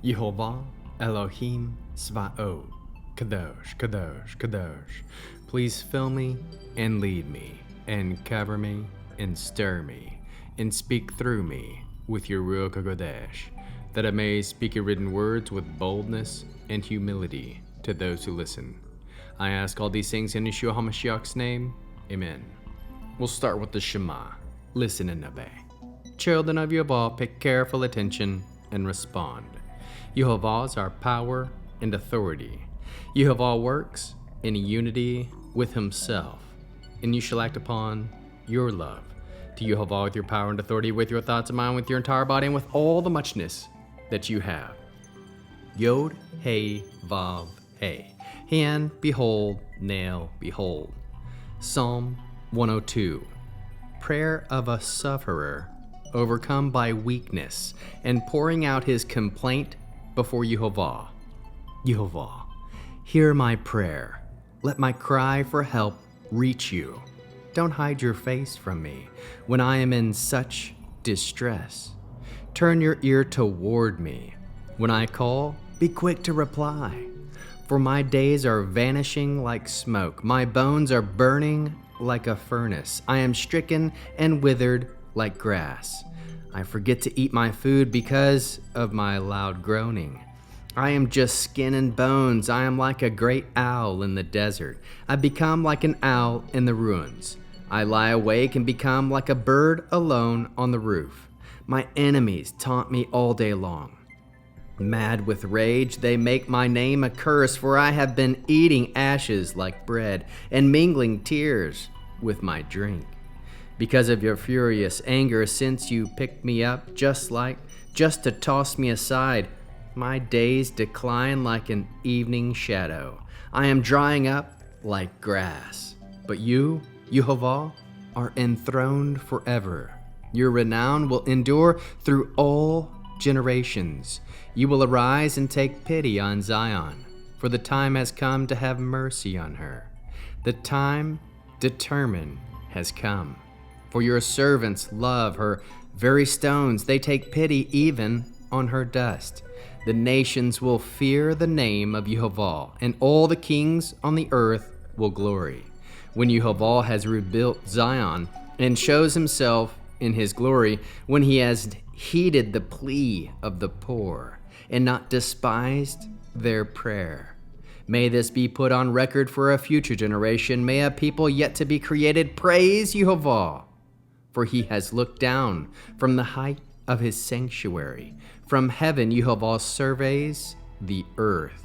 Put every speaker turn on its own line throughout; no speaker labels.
Yehovah Elohim Svaot, Kadosh, Kadosh, Kadosh. Please fill me and lead me, and cover me and stir me, and speak through me with your Ruach HaKodesh, that I may speak your written words with boldness and humility to those who listen. I ask all these things in Yeshua HaMashiach's name. Amen. We'll start with the Shema. Listen and obey. Children of Yehovah, pay careful attention and respond. Yehovah is our power and authority. Yehovah works in unity with himself, and you shall act upon your love to Yehovah with your power and authority, with your thoughts and mind, with your entire body, and with all the muchness that you have. Yod, Hey, Vav, Hey. Hand, behold, nail, behold. Psalm 102. Prayer of a sufferer overcome by weakness and pouring out his complaint before Yehovah. Yehovah, hear my prayer. Let my cry for help reach you. Don't hide your face from me when I am in such distress. Turn your ear toward me. When I call, be quick to reply. For my days are vanishing like smoke. My bones are burning like a furnace. I am stricken and withered like grass. I forget to eat my food because of my loud groaning. I am just skin and bones. I am like a great owl in the desert. I become like an owl in the ruins. I lie awake and become like a bird alone on the roof. My enemies taunt me all day long. Mad with rage, they make my name a curse, for I have been eating ashes like bread and mingling tears with my drink. Because of your furious anger, since you picked me up just to toss me aside, my days decline like an evening shadow. I am drying up like grass. But you, Yehovah, are enthroned forever. Your renown will endure through all generations. You will arise and take pity on Zion, for the time has come to have mercy on her. The time determined has come. For your servants love her very stones. They take pity even on her dust. The nations will fear the name of Yehovah, and all the kings on the earth will glory. When Yehovah has rebuilt Zion and shows himself in his glory, when he has heeded the plea of the poor and not despised their prayer. May this be put on record for a future generation. May a people yet to be created praise Yehovah. For he has looked down from the height of his sanctuary. From heaven Yehovah surveys the earth,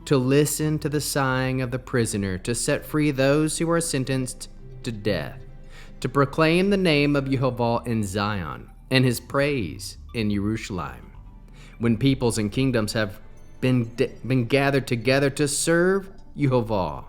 to listen to the sighing of the prisoner, to set free those who are sentenced to death, to proclaim the name of Yehovah in Zion, and his praise in Jerusalem. When peoples and kingdoms have been gathered together to serve Yehovah,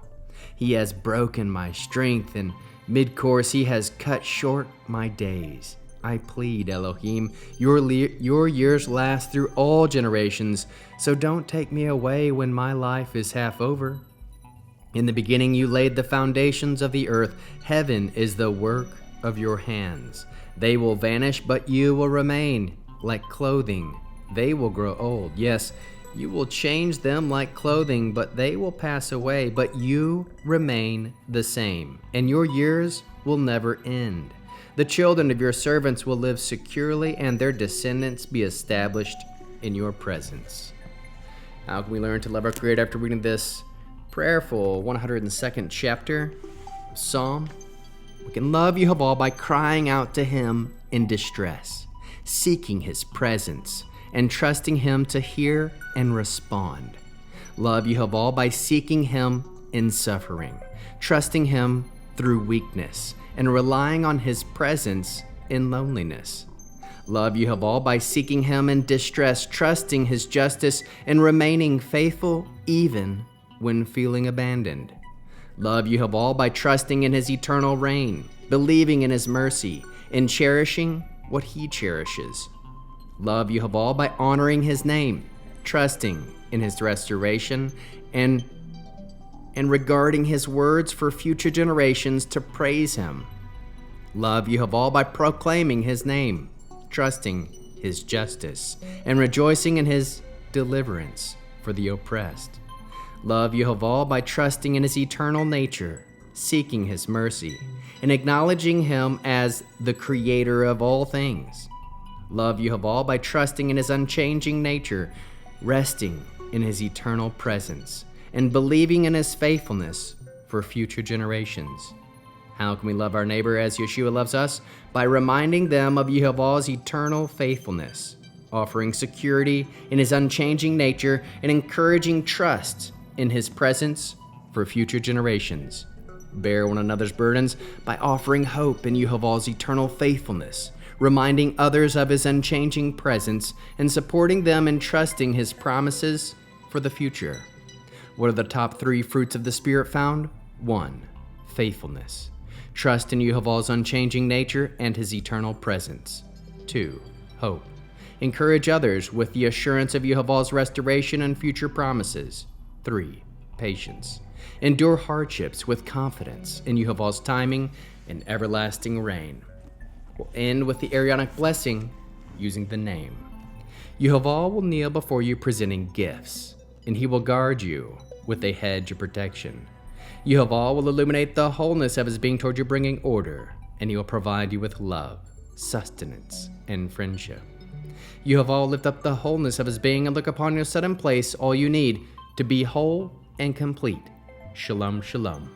he has broken my strength, and mid-course he has cut short my days. I plead, Elohim, your years last through all generations, so don't take me away when my life is half over. In the beginning you laid the foundations of the earth. Heaven is the work of your hands. They will vanish, but you will remain. Like clothing, they will grow old. Yes, you will change them like clothing, but they will pass away. But you remain the same, and your years will never end. The children of your servants will live securely, and their descendants be established in your presence. How can we learn to love our Creator after reading this prayerful 102nd chapter of Psalm? We can love Yehovah by crying out to him in distress, seeking his presence, and trusting him to hear and respond. Love Yehovah by seeking him in suffering, trusting him through weakness, and relying on his presence in loneliness. Love Yehovah by seeking him in distress, trusting his justice, and remaining faithful even when feeling abandoned. Love Yehovah by trusting in his eternal reign, believing in his mercy, and cherishing what he cherishes. Love Yehovah by honoring his name, trusting in his restoration, and regarding his words for future generations to praise him. Love Yehovah by proclaiming his name, trusting his justice, and rejoicing in his deliverance for the oppressed. Love Yehovah by trusting in his eternal nature, seeking his mercy, and acknowledging him as the creator of all things. Love Yehovah by trusting in his unchanging nature, resting in his eternal presence, and believing in his faithfulness for future generations. How can we love our neighbor as Yeshua loves us? By reminding them of Yehovah's eternal faithfulness, offering security in his unchanging nature, and encouraging trust in his presence for future generations. Bear one another's burdens by offering hope in Yehovah's eternal faithfulness, reminding others of his unchanging presence, and supporting them in trusting his promises for the future. What are the top 3 fruits of the Spirit found? 1. Faithfulness. Trust in Yehovah's unchanging nature and his eternal presence. 2. Hope. Encourage others with the assurance of Yehovah's restoration and future promises. 3. Patience. Endure hardships with confidence in Yehovah's timing and everlasting reign. We'll end with the Arianic blessing using the name. Yehovah will kneel before you presenting gifts, and he will guard you with a hedge of protection. Yehovah will illuminate the wholeness of his being toward you, bringing order, and he will provide you with love, sustenance, and friendship. Yehovah will lift up the wholeness of his being and look upon you, set in place all you need to be whole and complete. Shalom, shalom.